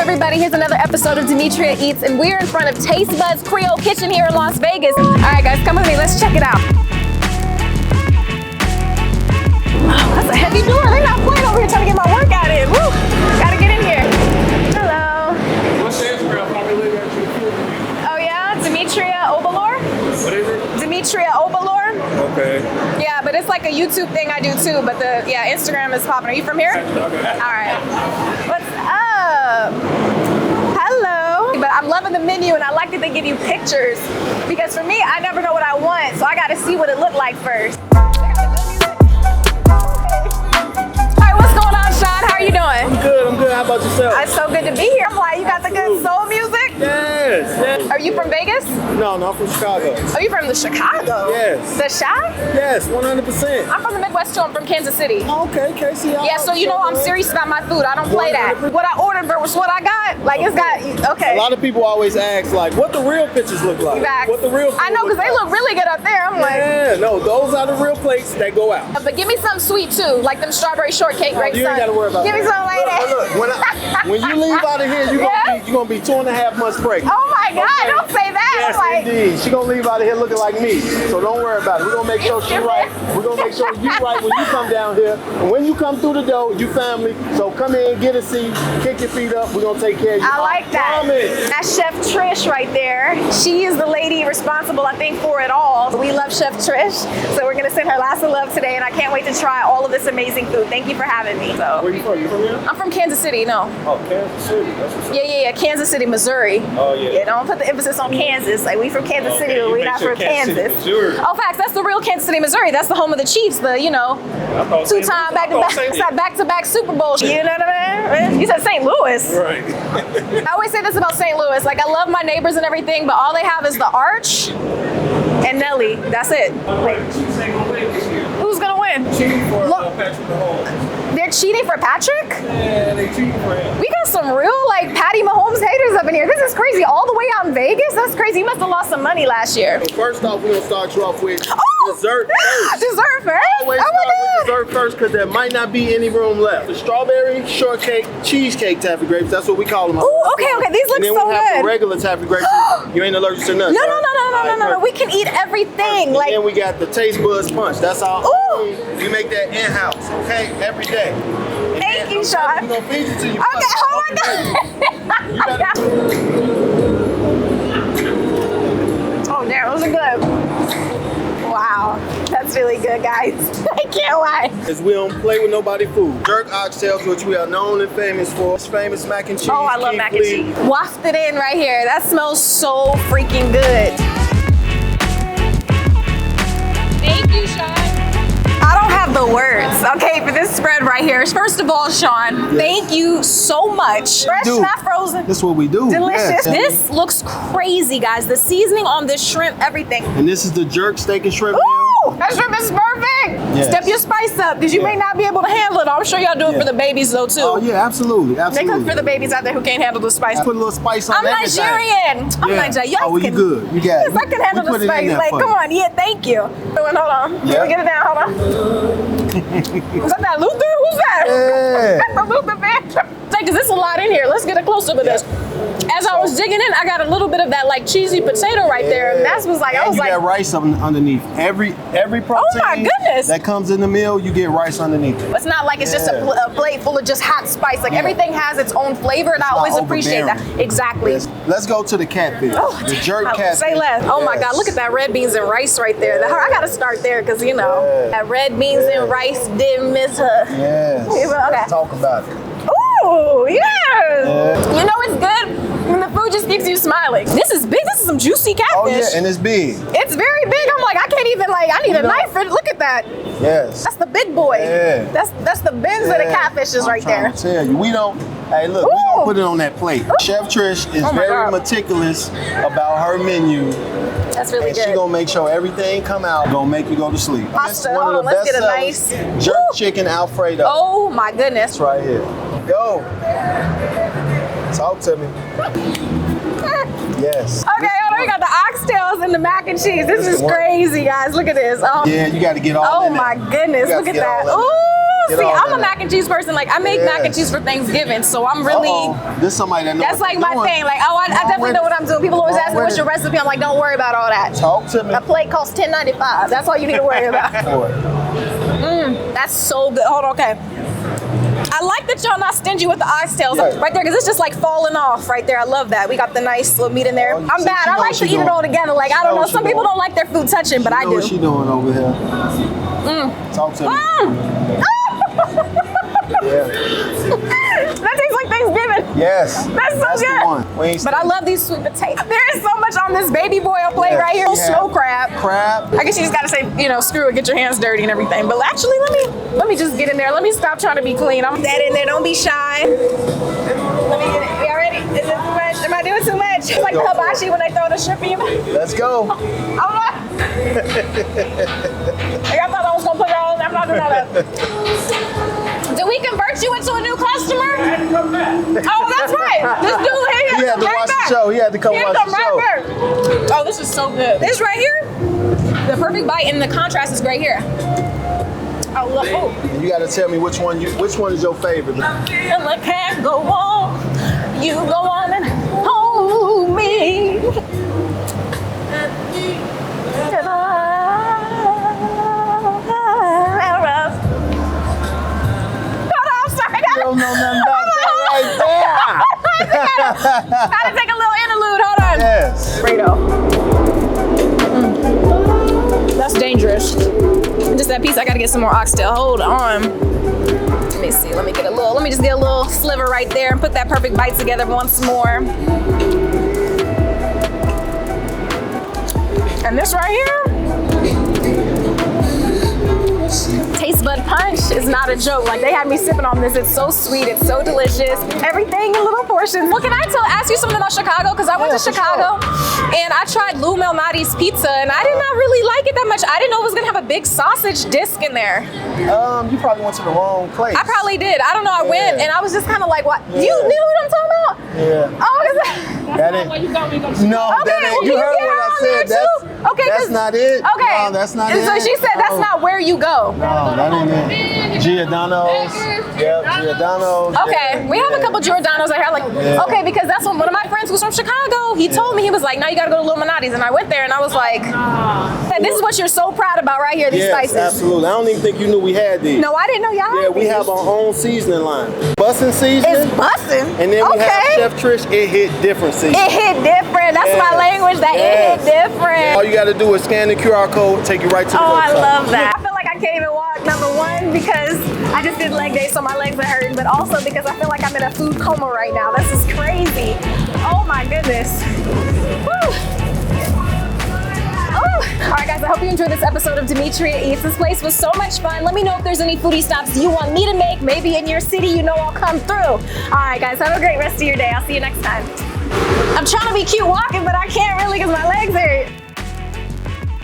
everybody? Here's another episode of Demetria Eats, and we're in front of Tastebudz Creole Kitchen here in Las Vegas. All right, guys, come with me. Let's check it out. Wow, that's a heavy door. They're not playing over here trying to get my workout in. Woo! Gotta get in here. Hello. What's the Instagram? Oh yeah, Demetria Obilor. What is it? Demetria Obilor. Okay. Yeah, but it's like a YouTube thing I do too. But Instagram is popping. Are you from here? Okay. All right. What's up? Hello. But I'm loving the menu, and I like that they give you pictures because for me, I never know what I want, so I got to see what it looked like first. How are you doing? I'm good. How about yourself? It's so good to be here. I'm like, you got the good soul music? Yes. Are you from Vegas? No, I'm from Chicago. Are you from the Chicago? Yes. The Chi? Yes, 100%. I'm from the Midwest too. I'm from Kansas City. Okay, Casey. Yeah, so you know I'm serious about my food. I don't play that. What I ordered was what I got. Like it's got, okay. A lot of people always ask like, what the real pictures look like? Facts. What the real I know, because they look really good up there. I'm like. Yeah, no, those are the real plates that go out. But give me something sweet too, like them strawberry shortcake grapes. You ain't got to worry about that. Give me something like that. Look, when you leave out of here, you're gonna be 2.5 months pregnant. Oh my God, okay. Don't say that. Yes, like, indeed. She's gonna leave out of here looking like me. So don't worry about it. We're gonna make sure she's right. We're gonna make sure you're right when you come down here. And when you come through the door, you family. So come in, get a seat, kick your feet up. We're gonna take care of you. I like that. Promise. That's Chef Trish right there. She is the lady responsible, I think, for it all. We love Chef Trish. So we're gonna send her lots of love today, and I can't wait to try all of this amazing food. Thank you for having me. So. Where you from? You from here? I'm from Kansas City, no. Oh, Kansas City. That's what's up. Yeah. Kansas City, Missouri. Oh, yeah. Yeah, don't put the emphasis on Kansas. Like, we from Kansas City, but we not from Kansas. Oh, facts. That's the real Kansas City, Missouri. That's the home of the Chiefs, the, two-time back-to-back Super Bowl. You know what I mean? You said St. Louis. Right. I always say this about St. Louis. Like, I love my neighbors and everything, but all they have is the Arch and Nelly. That's it. Like, who's going to win? Cheating for Patrick Mahomes. They're cheating for Patrick? Yeah, they cheating for him. We got some real, like, Patty Mahomes haters up in here. This is crazy. All the way out in Vegas? That's crazy. You must have lost some money last year. So first off, we're going to start you off with dessert first. Dessert first? Always start with dessert first because there might not be any room left. The strawberry, shortcake, cheesecake taffy grapes, that's what we call them. Ooh, okay. These look so good. And then we have the regular taffy grapes. You ain't allergic to nuts, No. right? We can eat everything. And like, then we got the Tastebudz punch. That's our own. We make that in-house, okay? Every day. Thank you, Sean. We're going to feed it to you. Okay, oh my God. Oh, damn, those are good. Wow, that's really good, guys. I can't lie. Because we don't play with nobody food. Jerk Oxtails, which we are known and famous for. It's famous mac and cheese. Oh, I love mac and cheese. Wafted in right here. That smells so freaking good. Thank you, Sean. I don't have the words, okay, for this spread right here. First of all, Sean, thank you so much. Fresh, not frozen. That's what we do. Delicious. Yes. This looks crazy, guys. The seasoning on this shrimp, everything. And this is the jerk steak and shrimp meal. Ooh, that shrimp is perfect. Yes. Step your spice up, because you may not be able to handle it. I'm sure y'all do it for the babies, though, too. Oh, yeah, absolutely. They cook for the babies out there who can't handle the spice. Put a little spice on everything. I'm Nigerian. Oh, well, you good. You got it. Yes, I can handle the spice. Like, come on. Yeah, thank you. Hold on. Let me get it down. Hold on. Was that Luther? Who's that? Yeah. That's the Luther man. Because there's a lot in here. Let's get a close up of this. As I was digging in, I got a little bit of that like cheesy potato right there, and that was like, I was like, you got rice underneath. Every protein oh my goodness, that comes in the meal, you get rice underneath it. It's not like it's just a plate full of just hot spice. Like everything has its own flavor, and I always appreciate that. Exactly. Let's go to the catfish. The jerk catfish. Say less. Oh my God, look at that red beans and rice right there. I gotta start there because that red beans and rice didn't miss her. Yes. Okay. Let's talk about it. Ooh, yes. You know it's good when the food just keeps you smiling. This is big. This is some juicy catfish. Oh yeah, and it's big. It's very big. I'm like, I can't even I need a knife for it. Look at that. Yes. That's the big boy. Yeah. That's the bins of the catfishes right there. I'm trying to tell you, we don't put it on that plate. Chef Trish is very meticulous about her menu. That's really good. And she gonna make sure everything come out. Gonna make you go to sleep. Pasta. Hold on, let's get a nice jerk chicken Alfredo. Oh my goodness. It's right here. Go. Talk to me. Yes. Okay, we got the oxtails and the mac and cheese. This is crazy, guys. Look at this. Yeah, you got to get all. Oh my goodness! Look at that. Ooh. See, I'm a mac and cheese person. Like, I make mac and cheese for Thanksgiving, so I'm really. This somebody that knows. That's like my thing. Like, I definitely know what I'm doing. People always ask me what's your recipe. I'm like, don't worry about all that. Talk to me. A plate costs $10.95. That's all you need to worry about. That's so good. Hold on, okay. I like that y'all not stingy with the oxtails right there, because it's just like falling off right there. I love that. We got the nice little meat in there. I'm bad. I like to eat it all together. Like, I don't know. Some people don't like their food touching, but I do. What she doing over here? Talk to me. That tastes like Thanksgiving. Yes. That's so good. But I love these sweet potatoes. There is so much on this baby boil plate right here. Snow crab. I guess you just gotta say, you know, screw it, get your hands dirty and everything. But actually, let me just get in there. Let me stop trying to be clean. I'm that in there. Don't be shy. Let me get it. You ready? Is it too much? Am I doing too much? It's like the hibachi when they throw the shrimp in your mouth. Let's go. I'm not. I thought I was gonna put it all. I'm not doing all that. Did we convert you into a new customer? Oh, that's right. This dude here. He had to watch the show. He had to come watch the show. Oh, this is so good. This right here, the perfect bite, and the contrast is great here. I love. Oh. You got to tell me which one is your favorite. And I can't go on. You go on and hold me. Don't know nothing about that right there. Gotta take a little interlude. Hold on. Yes. Fredo. That's dangerous. Just that piece. I gotta get some more oxtail. Hold on. Let me see. Let me just get a little sliver right there and put that perfect bite together once more. And this right here. Taste bud punch is not a joke. Like, they had me sipping on this. It's so sweet. It's so delicious. Everything in little portions. Well, can I ask you something about Chicago? Because I went to Chicago and I tried Lou Malnati's pizza and I did not really like it that much. I didn't know it was gonna have a big sausage disc in there. You probably went to the wrong place. I probably did. I don't know. I went and I was just kind of like, what? You know what I'm talking about? Yeah. Oh, is that ain't. No, okay, that ain't. You heard what I said. That's not it. Okay. No, that's not it. So she said that's not where you go. No, that ain't it. Giordano's. Yep, Giordano's. Okay, we have a couple Giordano's out here. Like, okay, because that's one of my friends who's from Chicago. He told me, he was like, "No, you gotta go to Illuminati's," and I went there and I was like, "This is what you're so proud about right here. These spices." Absolutely. I don't even think you knew we had these. No, I didn't know y'all had we these. have our own seasoning line. Bussin' seasoning. It's bussin'. And then we have Chef Trish. It hit different seasoning. It hit different. That's my language. That it hit different. All you gotta do is scan the QR code, take you right to the website. I love that. I feel like I can't even walk, number one, because I just did leg day, so my legs are hurting, but also because I feel like I'm in a food coma right now. This is crazy. Oh my goodness. Woo. All right, guys, I hope you enjoyed this episode of Demetria Eats. This place was so much fun. Let me know if there's any foodie stops you want me to make. Maybe in your city, you know I'll come through. All right, guys, have a great rest of your day. I'll see you next time. I'm trying to be cute walking, but I can't really because my legs hurt.